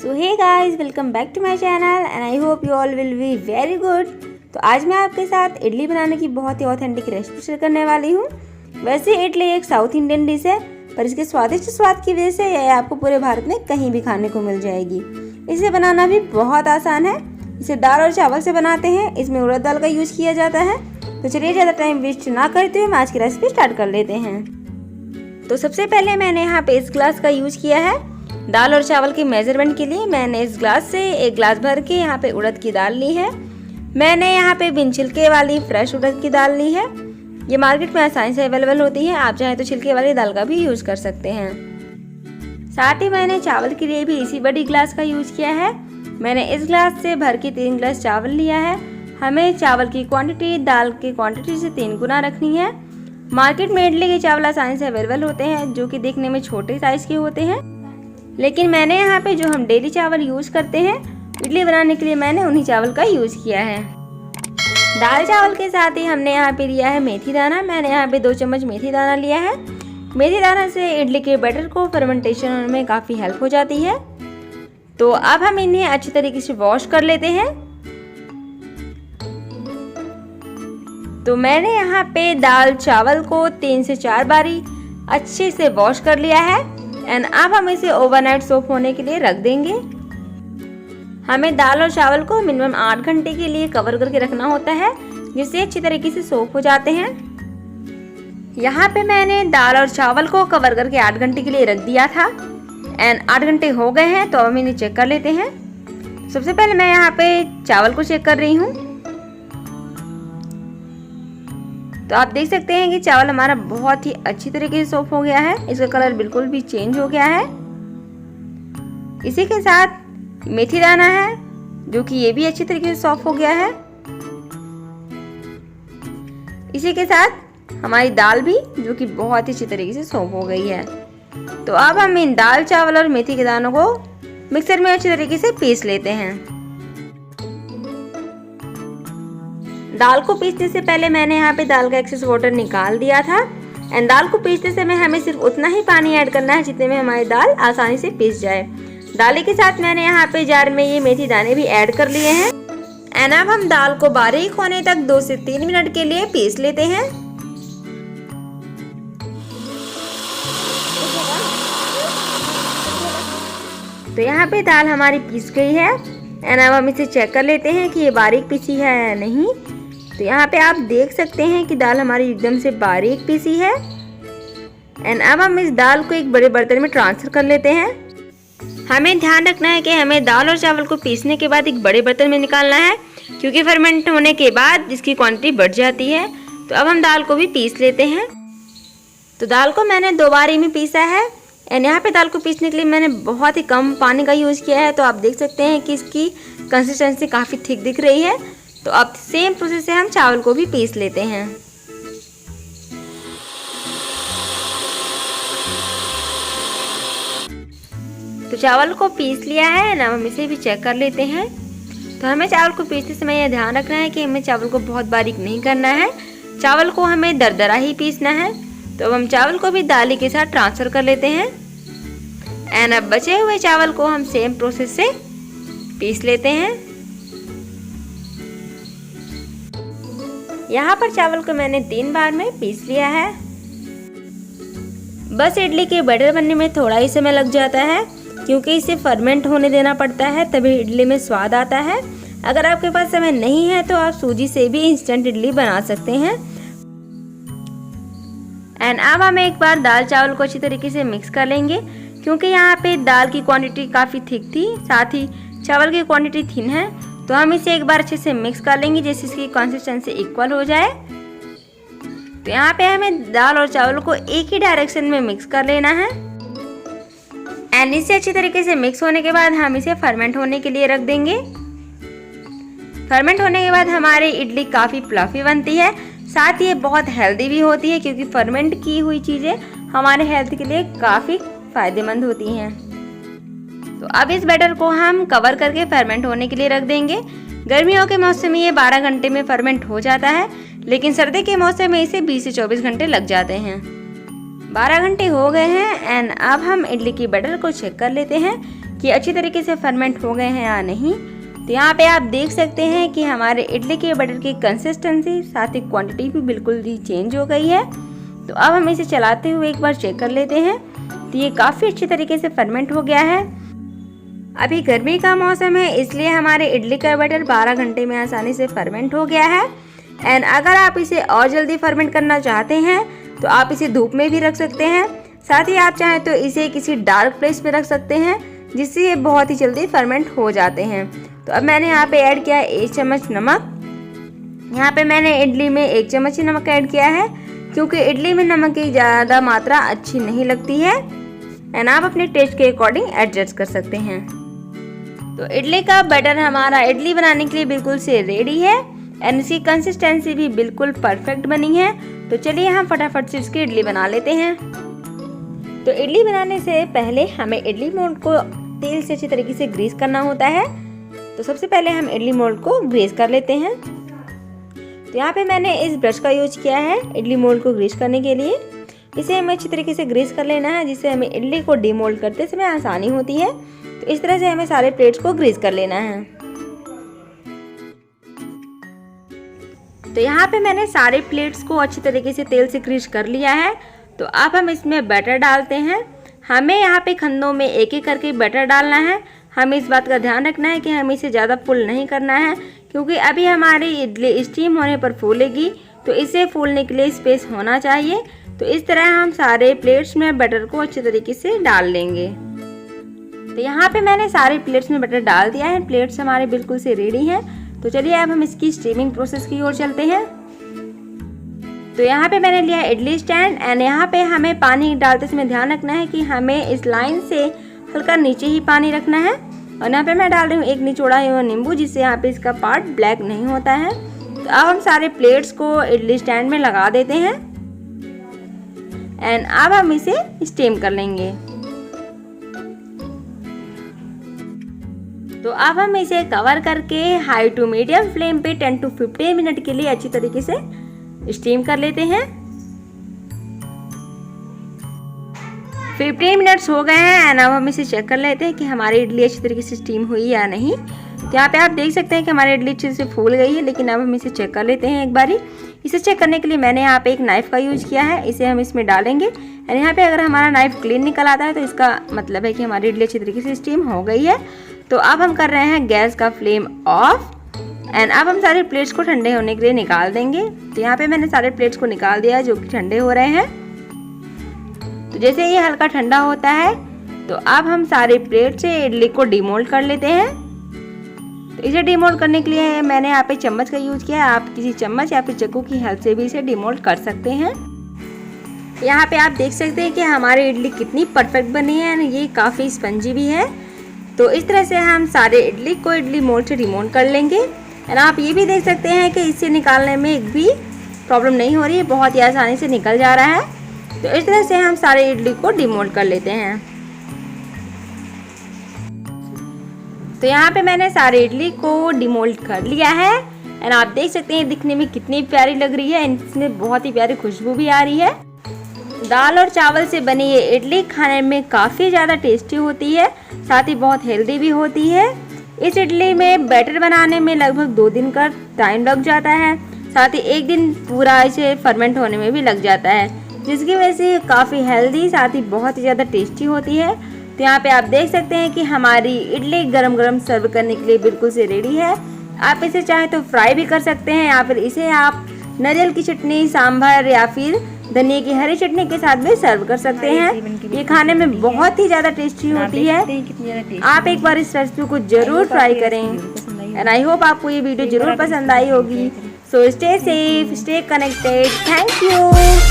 So hey guys, welcome back to my channel and I hope you all will be very good. तो आज मैं आपके साथ इडली बनाने की बहुत ही ऑथेंटिक रेसिपी शेयर करने वाली हूँ। वैसे इडली एक साउथ इंडियन डिश है, पर इसके स्वादिष्ट स्वाद की वजह से यह आपको पूरे भारत में कहीं भी खाने को मिल जाएगी। इसे बनाना भी बहुत आसान है। इसे दाल और चावल से बनाते हैं। इसमें उड़द दाल का यूज़ किया जाता है। तो चलिए ज़्यादा टाइम वेस्ट ना करते हुए हम आज की रेसिपी स्टार्ट कर लेते हैं। तो सबसे पहले मैंने यहाँ पे इस ग्लास का यूज़ किया है दाल और चावल के मेजरमेंट के लिए। मैंने इस ग्लास से एक ग्लास भर के यहाँ पे उड़द की दाल ली है। मैंने यहाँ पे बिन छिलके वाली फ्रेश उड़द की दाल ली है। ये मार्केट में आसानी से अवेलेबल होती है। आप चाहें तो छिलके वाली दाल का भी यूज़ कर सकते हैं। साथ ही मैंने चावल के लिए भी इसी बड़ी ग्लास का यूज़ किया है। मैंने इस ग्लास से भर के 3 ग्लास चावल लिया है। हमें चावल की क्वांटिटी दाल की क्वांटिटी से 3 गुना रखनी है। मार्केट में इडली के चावल आसानी से अवेलेबल होते हैं, जो कि देखने में छोटे साइज़ के होते हैं, लेकिन मैंने यहाँ पे जो हम डेली चावल यूज़ करते हैं इडली बनाने के लिए, मैंने उन्हीं चावल का यूज़ किया है। दाल चावल के साथ ही हमने यहाँ पे लिया है मेथी दाना। मैंने यहाँ पे 2 चम्मच मेथी दाना लिया है। मेथी दाना से इडली के बैटर को फर्मेंटेशन होने में काफ़ी हेल्प हो जाती है। तो अब हम इन्हें अच्छी तरीके से वॉश कर लेते हैं। तो मैंने यहाँ पे दाल चावल को 3 से 4 बारी अच्छे से वॉश कर लिया है एंड अब हम इसे ओवरनाइट सोक होने के लिए रख देंगे। हमें दाल और चावल को मिनिमम 8 घंटे के लिए कवर करके रखना होता है, जिससे अच्छी तरीके से सोक हो जाते हैं। यहाँ पे मैंने दाल और चावल को कवर करके 8 घंटे के लिए रख दिया था एंड 8 घंटे हो गए हैं। तो अब हम इन्हें चेक कर लेते हैं। सबसे पहले मैं यहाँ पे चावल को चेक कर रही हूँ। तो आप देख सकते हैं कि चावल हमारा बहुत ही अच्छी तरीके से सोक हो गया है। इसका कलर बिल्कुल भी चेंज हो गया है। इसी के साथ मेथी दाना है, जो कि ये भी अच्छी तरीके से सॉफ्ट हो गया है। इसी के साथ हमारी दाल भी, जो कि बहुत ही अच्छी तरीके से सॉफ्ट हो गई है। तो अब हम इन दाल चावल और मेथी के दानों को मिक्सर में अच्छी तरीके से पीस लेते हैं। दाल को पीसने से पहले मैंने यहाँ पे दाल का एक्सेस वाटर निकाल दिया था एंड दाल को पीसते समय हमें सिर्फ उतना ही पानी ऐड करना है जितने में हमारी दाल आसानी से पीस जाए। दाल के साथ मैंने यहाँ पे जार में ये मेथी दाने भी ऐड कर लिए हैं एंड अब हम दाल को बारीक होने तक 2 से 3 मिनट के लिए पीस लेते हैं। तो यहाँ पे दाल हमारी पीस गई है एंड अब हम इसे चेक कर लेते हैं कि ये बारीक पीसी है या नहीं। तो यहाँ पे आप देख सकते हैं कि दाल हमारी एकदम से बारीक पीसी है एंड अब हम इस दाल को एक बड़े बर्तन में ट्रांसफर कर लेते हैं। हमें ध्यान रखना है कि हमें दाल और चावल को पीसने के बाद एक बड़े बर्तन में निकालना है, क्योंकि फर्मेंट होने के बाद इसकी क्वांटिटी बढ़ जाती है। तो अब हम दाल को भी पीस लेते हैं। तो दाल को मैंने 2 बारी में पीसा है एंड यहाँ पे दाल को पीसने के लिए मैंने बहुत ही कम पानी का यूज़ किया है। तो आप देख सकते हैं कि इसकी कंसिस्टेंसी काफ़ी थिक दिख रही है। तो अब सेम प्रोसेस से हम चावल को भी पीस लेते हैं। तो चावल को पीस लिया है ना, हम इसे भी चेक कर लेते हैं। तो हमें चावल को पीसते समय यह ध्यान रखना है कि हमें चावल को बहुत बारीक नहीं करना है। चावल को हमें दरदरा ही पीसना है। तो अब हम चावल को भी दाल के साथ ट्रांसफ़र कर लेते हैं एंड अब बचे हुए चावल को हम सेम प्रोसेस से पीस लेते हैं। यहाँ पर चावल को मैंने 3 बार में पीस लिया है। बस इडली के बैटर बनने में थोड़ा ही समय लग जाता है, क्योंकि इसे फर्मेंट होने देना पड़ता है, तभी इडली में स्वाद आता है। अगर आपके पास समय नहीं है तो आप सूजी से भी इंस्टेंट इडली बना सकते हैं। एंड अब हम एक बार दाल चावल को अच्छी तरीके से मिक्स कर लेंगे, क्योंकि यहाँ पे दाल की क्वांटिटी काफ़ी थिक थी, साथ ही चावल की क्वांटिटी थिन है। तो हम इसे एक बार अच्छे से मिक्स कर लेंगे, जिससे इसकी कंसिस्टेंसी इक्वल हो जाए। तो यहाँ पे हमें दाल और चावल को एक ही डायरेक्शन में मिक्स कर लेना है एंड इसे अच्छी तरीके से मिक्स होने के बाद हम इसे फर्मेंट होने के लिए रख देंगे। फर्मेंट होने के बाद हमारी इडली काफ़ी फ्लफी बनती है, साथ ही ये बहुत हेल्दी भी होती है, क्योंकि फर्मेंट की हुई चीज़ें हमारे हेल्थ के लिए काफ़ी फ़ायदेमंद होती हैं। तो अब इस बैटर को हम कवर करके फर्मेंट होने के लिए रख देंगे। गर्मियों के मौसम में ये 12 घंटे में फर्मेंट हो जाता है, लेकिन सर्दी के मौसम में इसे 20 से 24 घंटे लग जाते हैं। 12 घंटे हो गए हैं एंड अब हम इडली की बैटर को चेक कर लेते हैं कि अच्छी तरीके से फर्मेंट हो गए हैं या नहीं। तो यहाँ पे आप देख सकते हैं कि हमारे इडली के बैटर की कंसिस्टेंसी साथ ही क्वांटिटी भी बिल्कुल ही चेंज हो गई है। तो अब हम इसे चलाते हुए एक बार चेक कर लेते हैं। तो ये काफ़ी अच्छी तरीके से फर्मेंट हो गया है। अभी गर्मी का मौसम है, इसलिए हमारे इडली का बैटर 12 घंटे में आसानी से फर्मेंट हो गया है। एंड अगर आप इसे और जल्दी फर्मेंट करना चाहते हैं तो आप इसे धूप में भी रख सकते हैं। साथ ही आप चाहें तो इसे किसी डार्क प्लेस में रख सकते हैं, जिससे ये बहुत ही जल्दी फर्मेंट हो जाते हैं। तो अब मैंने यहाँ पे ऐड किया है 1 चम्मच नमक। यहाँ पे मैंने इडली में 1 चम्मच ही नमक ऐड किया है, क्योंकि इडली में नमक की ज़्यादा मात्रा अच्छी नहीं लगती है। एंड आप अपने टेस्ट के अकॉर्डिंग एडजस्ट कर सकते हैं। तो इडली का बैटर हमारा इडली बनाने के लिए बिल्कुल से रेडी है एंड इसकी कंसिस्टेंसी भी बिल्कुल परफेक्ट बनी है। तो चलिए हम फटाफट से इसकी इडली बना लेते हैं। तो इडली बनाने से पहले हमें इडली मोल्ड को तेल से अच्छी तरीके से ग्रीस करना होता है। तो सबसे पहले हम इडली मोल्ड को ग्रीस कर लेते हैं। तो यहाँ पे मैंने इस ब्रश का यूज किया है इडली मोल्ड को ग्रीस करने के लिए। इसे हमें अच्छी तरीके से ग्रीस कर लेना है, जिससे हमें इडली को डीमोल्ड करते समय आसानी होती है। तो इस तरह से हमें सारे प्लेट्स को ग्रीस कर लेना है। तो यहाँ पे मैंने सारे प्लेट्स को अच्छी तरीके से तेल से ग्रीस कर लिया है। तो अब हम इसमें बैटर डालते हैं। हमें यहाँ पे खंडों में एक एक करके बैटर डालना है। हमें इस बात का ध्यान रखना है कि हमें इसे ज़्यादा फुल नहीं करना है, क्योंकि अभी हमारी इडली स्टीम होने पर फूलेगी। तो इसे फूलने के लिए स्पेस होना चाहिए। तो इस तरह हम सारे प्लेट्स में बैटर को अच्छी तरीके से डाल लेंगे। तो यहाँ पे मैंने सारे प्लेट्स में बैटर डाल दिया है। प्लेट्स हमारे बिल्कुल से रेडी हैं। तो चलिए अब हम इसकी स्टीमिंग प्रोसेस की ओर चलते हैं। तो यहाँ पे मैंने लिया इडली स्टैंड एंड यहाँ पे हमें पानी डालते समय ध्यान रखना है कि हमें इस लाइन से हल्का नीचे ही पानी रखना है। और यहाँ पे मैं डाल रही हूँ 1 निचोड़ा हुआ नींबू, जिससे यहाँ पे इसका पार्ट ब्लैक नहीं होता है। तो अब हम सारे प्लेट्स को इडली स्टैंड में लगा देते हैं एंड अब हम इसे स्टीम कर लेंगे। तो अब हम इसे कवर करके हाई टू मीडियम फ्लेम पे 10 to 15 मिनट के लिए अच्छी तरीके से स्टीम कर लेते हैं। 15 मिनट्स हो गए हैं एंड अब हम इसे चेक कर लेते हैं कि हमारी इडली अच्छी तरीके से स्टीम हुई या नहीं। तो यहाँ पे आप देख सकते हैं कि हमारी इडली अच्छे से फूल गई है, लेकिन अब हम इसे चेक कर लेते हैं एक बारी। इसे चेक करने के लिए मैंने यहाँ पे एक नाइफ का यूज किया है। इसे हम इसमें डालेंगे एंड यहाँ पे अगर हमारा नाइफ क्लीन निकल आता है तो इसका मतलब है कि हमारी इडली अच्छी तरीके से स्टीम हो गई है। तो अब हम कर रहे हैं गैस का फ्लेम ऑफ एंड अब हम सारे प्लेट्स को ठंडे होने के लिए निकाल देंगे। तो यहाँ पे मैंने सारे प्लेट्स को निकाल दिया है जो कि ठंडे हो रहे हैं। तो जैसे ये हल्का ठंडा होता है तो अब हम सारे प्लेट से इडली को डीमोल्ड कर लेते हैं। तो इसे डीमोल्ड करने के लिए मैंने यहाँ पे चम्मच का यूज किया है। आप किसी चम्मच या फिर चाकू की हेल्प से भी इसे डीमोल्ड कर सकते हैं। यहाँ पे आप देख सकते हैं कि हमारी इडली कितनी परफेक्ट बनी है, ये काफ़ी स्पंजी भी है। तो इस तरह से हम सारे इडली को इडली मोल्ड से रिमूव कर लेंगे एंड आप ये भी देख सकते हैं कि इसे निकालने में एक भी प्रॉब्लम नहीं हो रही है, बहुत ही आसानी से निकल जा रहा है। तो इस तरह से हम सारे इडली को डिमोल्ड कर लेते हैं। तो यहाँ पे मैंने सारे इडली को डिमोल्ड कर लिया है एंड आप देख सकते हैं दिखने में कितनी प्यारी लग रही है। इसमें बहुत ही प्यारी खुशबू भी आ रही है। दाल और चावल से बनी ये इडली खाने में काफ़ी ज़्यादा टेस्टी होती है, साथ ही बहुत हेल्दी भी होती है। इस इडली में बैटर बनाने में लगभग 2 दिन का टाइम लग जाता है, साथ ही 1 दिन पूरा इसे फर्मेंट होने में भी लग जाता है, जिसकी वजह से काफ़ी हेल्दी साथ ही बहुत ही ज़्यादा टेस्टी होती है। तो यहाँ पे आप देख सकते हैं कि हमारी इडली गरम गरम सर्व करने के लिए बिल्कुल से रेडी है। आप इसे चाहें तो फ्राई भी कर सकते हैं या फिर इसे आप नारियल की चटनी, सांभर या फिर धनिया की हरी चटनी के साथ भी सर्व कर सकते हैं। ये खाने में बहुत ही ज़्यादा टेस्टी होती है। आप एक बार इस रेसिपी को जरूर ट्राई करें एंड आई होप आपको ये वीडियो जरूर पसंद आई होगी। So stay safe, stay connected. Thank you.